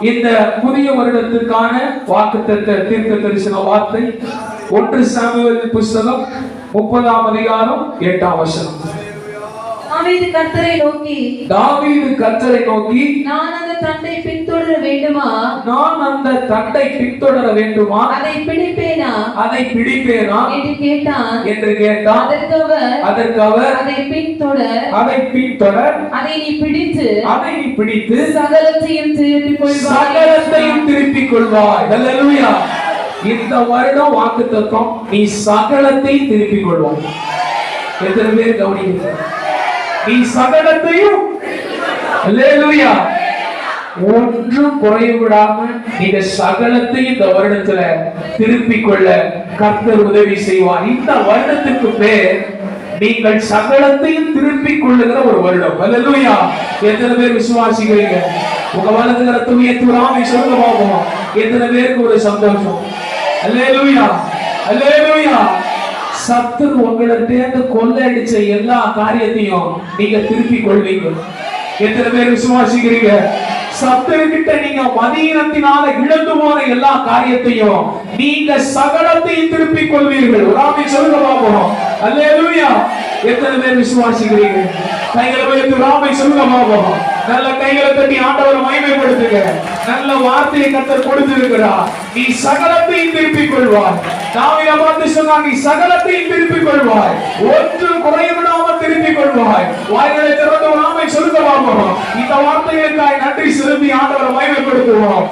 இந்த புதிய வருடத்திற்கான வாக்குத்தத்த தீர்க்க தரிசன வார்த்தை 1 சாமுவேல் புஸ்தகம் 30ஆம் அதிகாரம் 8ஆம் வசனம். தாவீது கர்த்தரை நோக்கி நான் அந்த தண்டை பின்தொடர வேண்டுமா அதை பிடிப்பேனா என்று கேட்டான். அதற்கு அவர் அதை பின்தொடர் அதை நீ பிடித்து சகலத்தையும் திருப்பிக் கொள்வாய். ஹல்லேலூயா. இந்த வருடம் வாக்குத்தத்தம், நீ சகலத்தை திருப்பிக் கொள்வாய். எத்தனை பேர் கவனிக்கிறீங்க? நீ சகலத்தையும், ஹல்லேலூயா, ஒன்றும் குறைவிடாம நீங்க சகலத்தையும் இந்த வருடத்துல திருப்பிக் கொள்ள கர்த்தர் உதவி செய்வார். இந்த வருடத்துக்கு பேர் நீங்கள் சகலத்தையும் திருப்பிக் கொள்ளுகிற ஒரு வருடம். ஹல்லேலூயா. எத்தனை பேர் விசுவாசிக்கிறீங்க? உங்க வலது கரத்தை உயர்த்தி ஆமென் சொல்லுங்க பாப்போம். எத்தனை பேருக்கு ஒரு சந்தோஷம்? ஹல்லேலூயா, ஹல்லேலூயா. சத்துரு உங்களிடத்திலிருந்து கொள்ளையடிச்ச எல்லா காரியத்தையும் நீங்க திருப்பிக் கொள்வீங்க. எத்தனை பேர் விசுவாசிக்கிறீங்க? சத்துரு கிட்ட நீங்க மதீனத்தினால இழந்து போன எல்லா காரியத்தையும் நீங்க சகலத்தையும் திருப்பிக் கொள்வீர்கள். ஆமென் சொல்லுங்க பாப்போம். ஹல்லேலூயா. எத்தனை பேர் விசுவாசிக்கிறீங்க? கைகளை உயர்த்தி ஆமென் சொல்லுங்க பாப்போம். நல்ல கைகளை தட்டி ஆண்டவரை மகிமைப்படுத்துங்க. நல்ல வார்த்தையை கர்த்தர் கொடுத்திருக்கிறார். நீ சகலத்தையும் திருப்பிக் கொள்வாய். தாவீதை பார்த்து சொன்னார், நீ சகலத்தையும் திருப்பிக் கொள்வாய், ஒன்றும் குறைவிடாமல் திருப்பிக் கொள்வாய். வாய்களை திறந்து ஆமென் சொல்லுங்க பாப்போம். இந்த வார்த்தைகளுக்காக நன்றி செலுத்தி ஆண்டவரை மகிமைப்படுத்துவோம்.